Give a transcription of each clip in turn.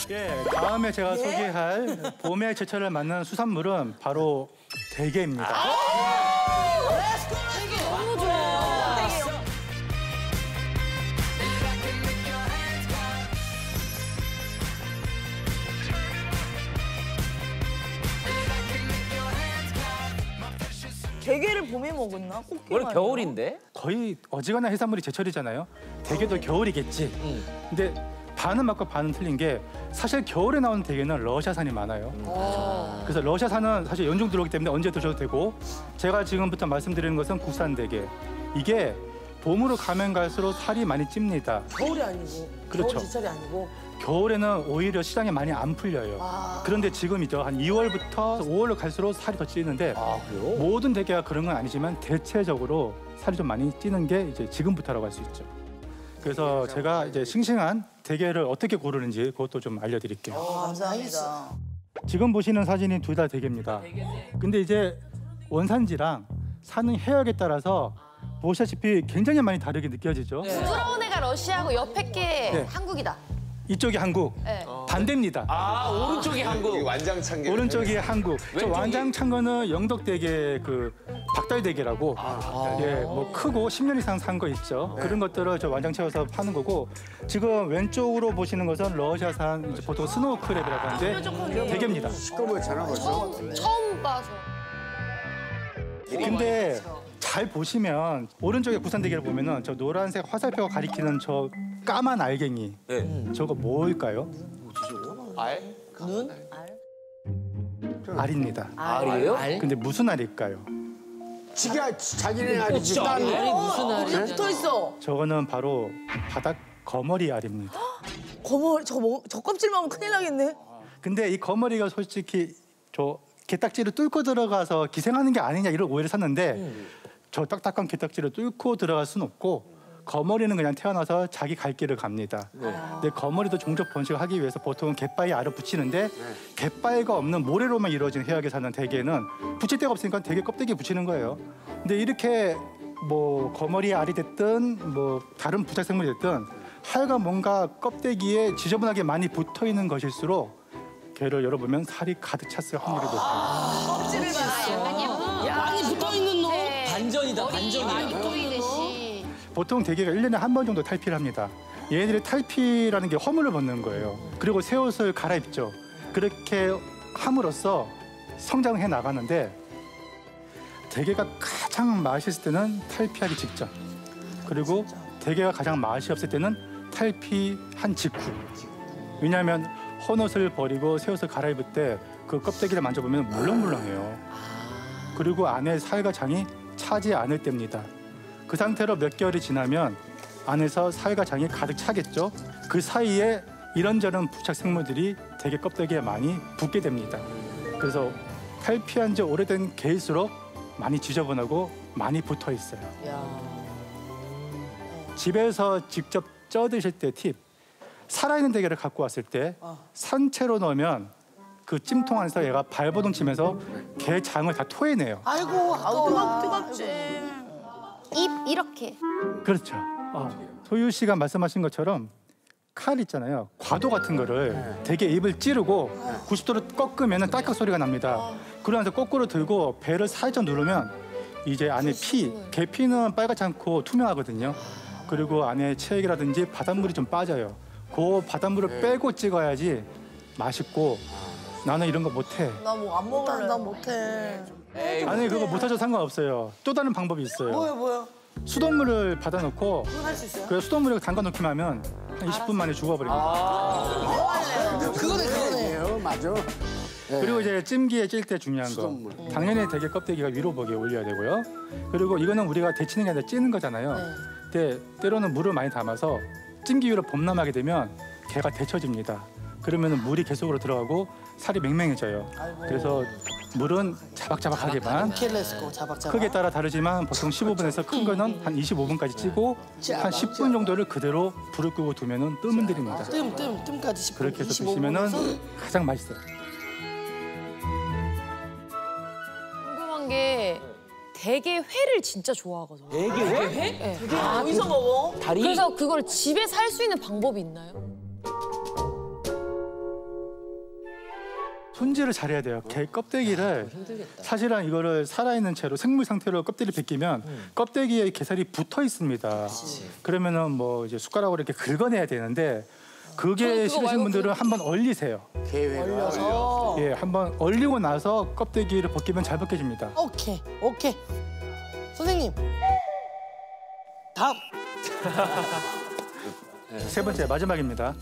예, 다음에 제가 소개할 봄의 제철을 맞는 수산물은 바로 대게입니다. 되게 너무 좋아. 대게를 봄에 먹었나? 원래 겨울인데? 거의 어지간한 해산물이 제철이잖아요. 대게도 겨울이겠지. 근데 반은 맞고 반은 틀린 게 사실 겨울에 나오는 대게는 러시아산이 많아요. 그래서 러시아산은 사실 연중 들어오기 때문에 언제 드셔도 되고 제가 지금부터 말씀드리는 것은 국산 대게. 이게 봄으로 가면 갈수록 살이 많이 찝니다. 겨울이 아니고. 그렇죠. 겨울 제철이 아니고. 겨울에는 오히려 시장에 많이 안 풀려요. 그런데 지금이죠. 한 2월부터 5월로 갈수록 살이 더 찌는데 그래요? 모든 대게가 그런 건 아니지만 대체적으로 살이 좀 많이 찌는 게 이제 지금부터라고 할 수 있죠. 그래서 제가 이제 싱싱한 대게를 어떻게 고르는지 그것도 좀 알려드릴게요. 감사합니다. 지금 보시는 사진이 둘 다 대게입니다. 근데 이제 원산지랑 사는 해역에 따라서 보시다시피 굉장히 많이 다르게 느껴지죠. 부드러운 애가 러시아고 옆에 게 네. 한국이다. 이쪽이 한국, 네. 반대입니다. 오른쪽이 한국. 완장창게. 오른쪽이 한국. 저 왼쪽이? 완장창거는 영덕대게 그 박달대게라고 예, 뭐 크고 10년 이상 산 거 있죠. 그런 것들을 저 완장 채워서 파는 거고 지금 왼쪽으로 보시는 것은 러시아산 이제 보통 스노우크랩이라고 하는데 대게입니다. 시꺼멓잖아 벌써. 처음 봐서. 근데 잘 보시면 오른쪽에 부산대게를 보면은 저 노란색 화살표가 가리키는 저 까만 알갱이 저거 뭘까요? 알? 눈? 알입니다. 알이에요? 근데 무슨 알일까요? 지가 자기네 알이지. 딴 무슨 알이야? 붙어 있어. 저거는 바로 바닥 거머리 알입니다. 거머 저 껍질만 하면 큰일 나겠네. 근데 이 거머리가 솔직히 저 게딱지를 뚫고 들어가서 기생하는 게 아니냐 이런 오해를 샀는데 저 딱딱한 게딱지를 뚫고 들어갈 수는 없고 거머리는 그냥 태어나서 자기 갈 길을 갑니다. 근데 거머리도 종족 번식을 하기 위해서 보통 갯바위에 알을 붙이는데 갯바위가 없는 모래로만 이루어진 해역에 사는 대게는 붙일 데가 없으니까 대게 껍데기에 붙이는 거예요. 근데 이렇게 뭐 거머리 알이 됐든 뭐 다른 부착 생물이 됐든 하여간 뭔가 껍데기에 지저분하게 많이 붙어 있는 것일수록 게를 열어보면 살이 가득 찼을 확률이 높아요. 껍질을 봤어. 많이 붙어 있는 놈. 반전이다, 반전이야. 보이듯이. 보통 대게가 1년에 한 번 정도 탈피를 합니다. 얘네들이 탈피라는 게 허물을 벗는 거예요. 그리고 새 옷을 갈아입죠. 그렇게 함으로써 성장해 나가는데 대게가 가장 맛있을 때는 탈피하기 직전. 그리고 대게가 가장 맛이 없을 때는 탈피한 직후. 왜냐하면 헌옷을 버리고 새 옷을 갈아입을 때 그 껍데기를 만져보면 물렁물렁해요. 그리고 안에 살과 장이 차지 않을 때입니다. 그 상태로 몇 개월이 지나면 안에서 살과 장이 가득 차겠죠. 그 사이에 이런저런 부착 생물들이 대게 껍데기에 많이 붙게 됩니다. 그래서 탈피한 지 오래된 게일수록 많이 지저분하고 많이 붙어 있어요. 집에서 직접 쪄 드실 때 팁. 살아있는 대게를 갖고 왔을 때 산채로 넣으면 그 찜통 안에서 얘가 발버둥 치면서 게 장을 다 토해내요. 아이고 뜨겁지. 입 이렇게. 그렇죠. 소유 씨가 말씀하신 것처럼 칼 있잖아요. 과도 같은 거를 되게 입을 찌르고 90도로 꺾으면 딸깍 소리가 납니다. 그러면서 거꾸로 들고 배를 살짝 누르면 이제 안에 게 피는 빨갛지 않고 투명하거든요. 그리고 안에 체액이라든지 바닷물이 좀 빠져요. 그 바닷물을 빼고 찍어야지 맛있고 나는 이런 거 못해. 나 뭐 안 먹을래. 나 못해. 아니 그거 못하셔도 상관없어요. 또 다른 방법이 있어요. 뭐야? 수돗물을 받아놓고 할 수 있어요? 그 수돗물에 담가 놓기만 하면 한 20분 만에 죽어버립니다. 그거네. 맞아. 그리고 이제 찜기에 찔 때 중요한 거. 당연히 대게 껍데기가 위로 보게 올려야 되고요. 그리고 이거는 우리가 데치는 게 아니라 찌는 거잖아요. 근데 때로는 물을 많이 담아서 찜기 위로 범람하게 되면 게가 데쳐집니다. 그러면 물이 계속으로 들어가고 살이 맹맹해져요. 그래서 물은 자박자박하게만 크기에 따라 다르지만 보통 15분에서 큰 거는 한 25분까지 찌고 한 10분 정도를 그대로 불을 끄고 두면은 뜸은 들입니다. 뜸까지 10분. 그렇게 해서 드시면은 가장 맛있어요. 궁금한 게 대게 회를 진짜 좋아하거든요. 대게 회? 네. 어디서 먹어? 다리? 그래서 그걸 집에 살 수 있는 방법이 있나요? 손질을 잘해야 돼요. 게 껍데기를 사실은 이거를 살아있는 채로 생물 상태로 껍데기를 벗기면 껍데기에 게살이 붙어 있습니다. 그러면은 뭐 이제 숟가락으로 이렇게 긁어내야 되는데 그게 싫으신 분들은 한번 얼리세요. 올려서. 예, 한번 얼리고 나서 껍데기를 벗기면 잘 벗겨집니다. 오케이. 선생님. 다음. 세 번째 마지막입니다.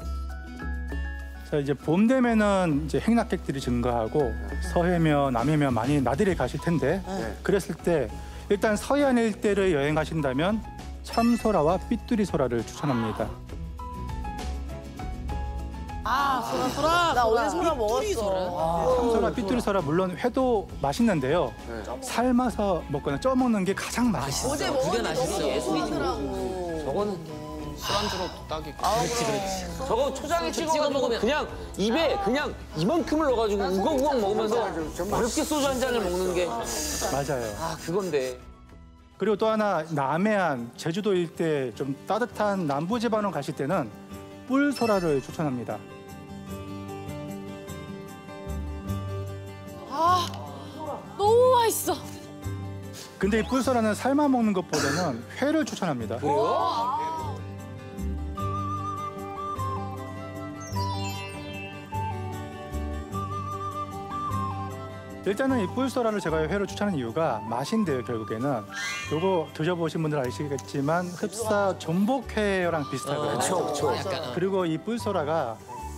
자, 이제 봄 되면은 이제 행락객들이 증가하고 서해면 남해면 많이 나들이 가실 텐데 그랬을 때 일단 서해안 일대를 여행하신다면 참소라와 삐뚤이 소라를 추천합니다. 소라. 나 어제 소라 먹었어. 참소라, 삐뚤이 소라 물론 회도 맛있는데요. 삶아서 먹거나 쪄 먹는 게 가장 맛있어요. 어제 그게 먹었는데 맛있어. 너무 예술이지. 맛있더라고. 저거는 술안주로 딱이고. 저거 초장에 찍어 먹으면 그냥 입에 그냥 이만큼을 넣어가지고 우걱우걱 먹으면서 어렵게 소주 한 잔을 먹는 게 맞아요. 그건데. 그리고 또 하나 남해안, 제주도 일대 좀 따뜻한 남부지방으로 가실 때는 뿔소라를 추천합니다. 너무 맛있어. 근데 이 뿔소라는 삶아 먹는 것보다는 회를 추천합니다. 일단은 이 뿔소라를 제가 회로 추천하는 이유가 맛인데요, 결국에는. 요거 드셔보신 분들 아시겠지만 흡사 전복회랑 비슷하거든요. 그렇죠. 그리고 이 뿔소라가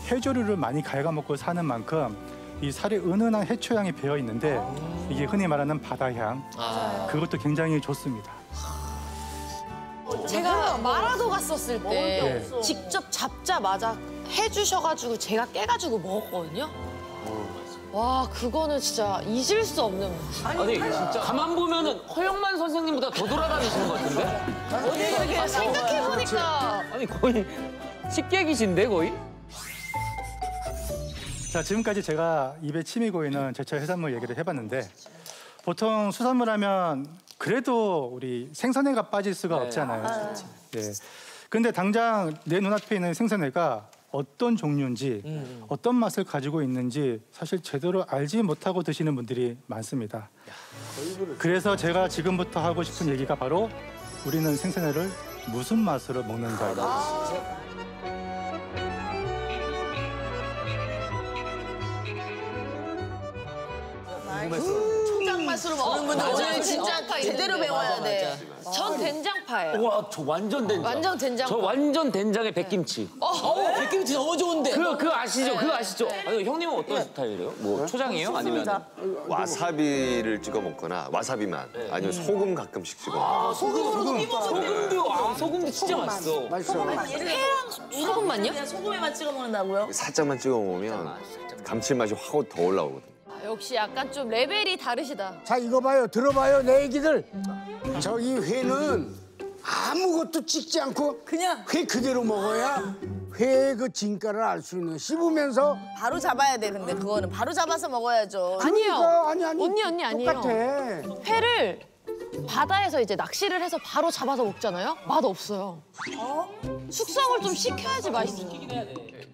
해조류를 많이 갉아먹고 사는 만큼 이 살에 은은한 해초향이 배어 있는데 이게 흔히 말하는 바다향. 그것도 굉장히 좋습니다. 제가 마라도 갔었을 때 예. 직접 잡자마자 해주셔가지고 제가 깨가지고 먹었거든요. 와, 그거는 진짜 잊을 수 없는 맛. 아니 진짜 가만 보면은 허영만 선생님보다 더 돌아다니시는 것 같은데? 생각해보니까 아니 거의 식객이신데 거의? 자, 지금까지 제가 입에 침이 고이는 제철 해산물 얘기를 해봤는데 보통 수산물 하면 그래도 우리 생선회가 빠질 수가 없잖아요. 예. 근데 당장 내 눈앞에 있는 생선회가 어떤 종류인지 어떤 맛을 가지고 있는지 사실 제대로 알지 못하고 드시는 분들이 많습니다. 그래서 제가 지금부터 하고 싶은 얘기가 바로 우리는 생선회를 무슨 맛으로 먹는가입니다. 초장 맛으로 먹는 분들 오늘 진짜 제대로 배워야 돼. 전 된장파예요. 와 저 완전 된장. 완전 된장파. 저 완전 된장에 백김치. 백김치 너무 좋은데. 그거 아시죠? 그거 아시죠? 아니, 형님은 어떤 스타일이에요? 뭐 초장이에요? 아니면 와사비를 찍어 먹거나 와사비만 아니면 소금 가끔씩 찍어 먹어. 소금도 진짜 맛있어. 맛있어. 소금만요? 소금에만 찍어 먹는다고요? 살짝만 찍어 먹으면 감칠맛이 확 더 올라오거든. 아, 역시 약간 좀 레벨이 다르시다. 자, 이거 봐요. 들어봐요, 내 얘기들. 저기 회는 아무것도 찍지 않고 그냥 회 그대로 먹어야 회의 그 진가를 알 수 있는 씹으면서 바로 잡아야 돼. 근데 그거는 바로 잡아서 먹어야죠. 아니에요. 그러니까, 아니 언니 아니에요. 똑같아. 회를 바다에서 이제 낚시를 해서 바로 잡아서 먹잖아요. 맛 없어요. 숙성을 좀 시켜야지 맛있어.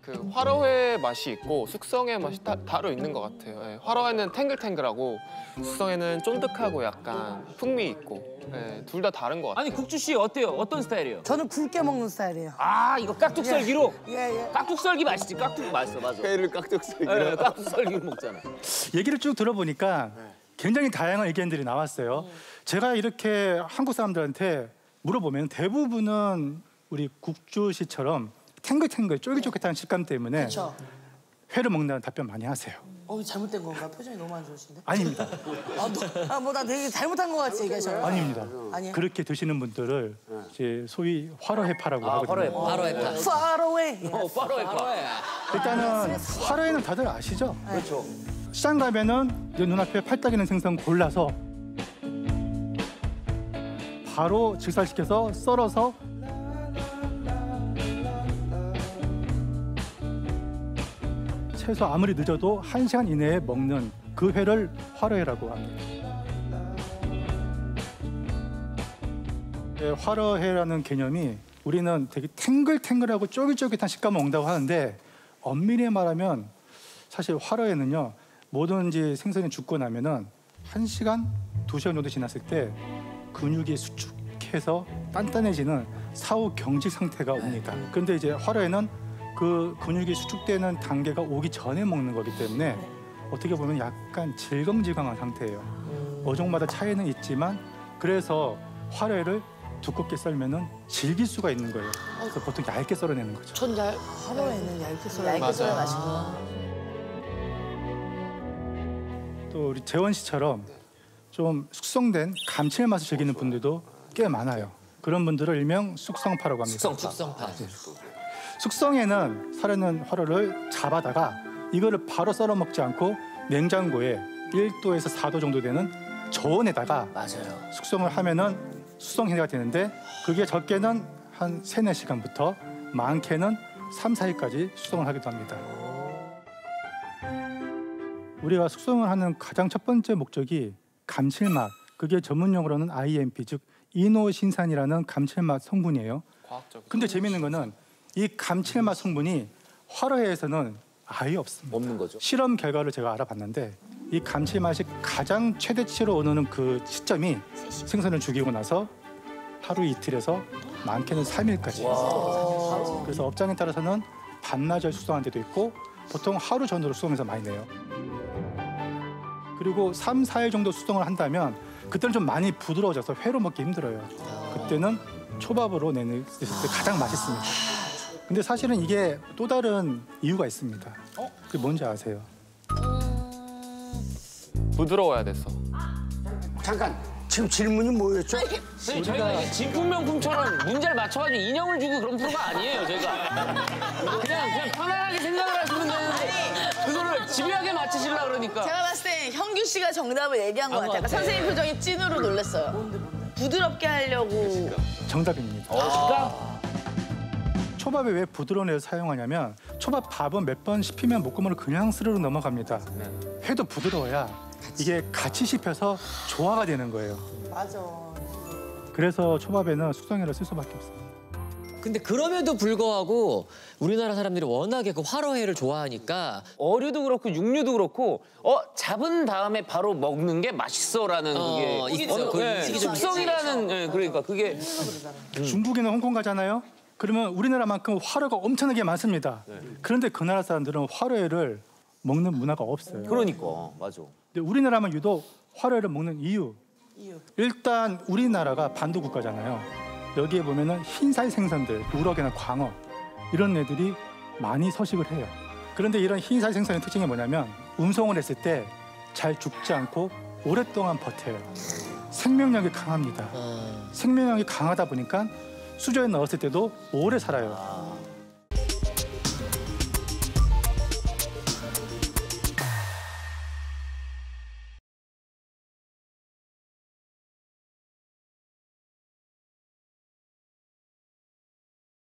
그 화로회 맛이 있고 숙성의 맛이 따로 있는 것 같아요. 예, 화로회는 탱글탱글하고 숙성에는 쫀득하고 약간 풍미 있고 둘 다 다른 것 같아요. 아니 국주 씨 어때요? 어떤 스타일이에요? 저는 굵게 먹는 스타일이에요. 아 이거 깍둑썰기로? 예. 깍둑썰기 맛있지. 깍둑 맛있어 맞아. 회를 깍둑썰기로. 네, 깍둑썰기로 먹잖아. 얘기를 쭉 들어보니까 굉장히 다양한 의견들이 나왔어요. 제가 이렇게 한국 사람들한테 물어보면 대부분은 우리 국주 씨처럼 탱글탱글 쫄깃쫄깃한 식감 때문에 그렇죠. 회를 먹는다는 답변 많이 하세요. 잘못된 건가? 표정이 너무 안 좋으신데? 아닙니다. 나 되게 잘못한 것 같이 얘기하셔요. 아닙니다. 아니에요? 그렇게 드시는 분들을 이제 소위 화로회파라고 하거든요. 화로회파. Far away. 화로회파. 일단은 화로회는 다들 아시죠? 그렇죠. 시장 가면은 내 눈앞에 팔딱이는 생선 골라서 바로 직살시켜서 썰어서 최소 아무리 늦어도 1시간 이내에 먹는 그 회를 화로회라고 합니다. 네, 화로회라는 개념이 우리는 되게 탱글탱글하고 쫄깃쫄깃한 식감을 먹는다고 하는데 엄밀히 말하면 사실 화로회는요 뭐든지 생선이 죽고 나면은 1시간, 2시간 정도 지났을 때 근육이 수축해서 단단해지는 사후 경직 상태가 옵니다. 그런데 이제 화로에는 그 근육이 수축되는 단계가 오기 전에 먹는 거기 때문에 어떻게 보면 약간 질겅질겅한 상태예요. 어종마다 차이는 있지만 그래서 화로회를 두껍게 썰면은 질길 수가 있는 거예요. 그래서 보통 얇게 썰어내는 거죠. 전 화로에는 얇게 썰어. 얇게 맞아요. 썰어 맛있구나. 또 우리 재원 씨처럼 좀 숙성된 감칠맛을 즐기는 분들도 꽤 많아요. 그런 분들을 일명 숙성파라고 합니다. 숙성파. 숙성에는 살아있는 화로를 잡아다가 이거를 바로 썰어 먹지 않고 냉장고에 1도에서 4도 정도 되는 저온에다가 맞아요. 숙성을 하면은 숙성해가 되는데 그게 적게는 한 3, 4시간부터 많게는 3, 4일까지 숙성을 하기도 합니다. 우리가 숙성을 하는 가장 첫 번째 목적이 감칠맛, 그게 전문용어로는 IMP, 즉 이노신산이라는 감칠맛 성분이에요. 과학적. 근데 재밌는 거는 이 감칠맛 성분이 화로회에서는 아예 없습니다. 없는 거죠. 실험 결과를 제가 알아봤는데 이 감칠맛이 가장 최대치로 오르는 그 시점이 생선을 죽이고 나서 하루 이틀에서 많게는 3일까지. 그래서 업장에 따라서는 반나절 숙성한 데도 있고 보통 하루 전으로 숙성해서 많이 내요. 그리고 3, 4일 정도 숙성을 한다면 그때는 좀 많이 부드러워져서 회로 먹기 힘들어요. 그때는 초밥으로 내는 때 가장 맛있습니다. 근데 사실은 이게 또 다른 이유가 있습니다. 그게 뭔지 아세요? 부드러워야 됐어. 잠깐 지금 질문이 뭐였죠? 선생님, 저희가 이게 진품명품처럼 문제를 맞춰가지고 인형을 주고 그런 프로가 아니에요, 저희가. 그냥 편안하게 생각을 하시면 되는데 그거를 집요하게 맞추시려고 그러니까. 제가 봤을 때 형규 씨가 정답을 얘기한 것 같아요. 선생님 표정이 찐으로 놀랐어요. 부드럽게 하려고. 정답입니다. 그러니까 초밥에 왜 부드러운 애를 사용하냐면 초밥 밥은 몇 번 씹히면 목구멍을 그냥 스르르 넘어갑니다. 회도 부드러워야 이게 같이 씹혀서 조화가 되는 거예요. 맞아. 그래서 초밥에는 숙성회를 쓸 수밖에 없습니다. 근데 그럼에도 불구하고 우리나라 사람들이 워낙에 그 화로회를 좋아하니까 어류도 그렇고 육류도 그렇고 잡은 다음에 바로 먹는 게 맛있어라는 그게 있죠. 그 인식이 좀 숙성이라는 그러니까 그게 중국이나 홍콩 가잖아요. 그러면 우리나라만큼 화로가 엄청나게 많습니다. 그런데 그 나라 사람들은 화로회를 먹는 문화가 없어요. 그러니까 맞아. 근데 우리나라만 유독 화로회를 먹는 이유. 일단 우리나라가 반도 국가잖아요. 여기에 보면은 흰살 생선들, 우럭이나 광어 이런 애들이 많이 서식을 해요. 그런데 이런 흰살 생선의 특징이 뭐냐면 운송을 했을 때 잘 죽지 않고 오랫동안 버텨요. 생명력이 강합니다. 생명력이 강하다 보니까 수조에 넣었을 때도 오래 살아요.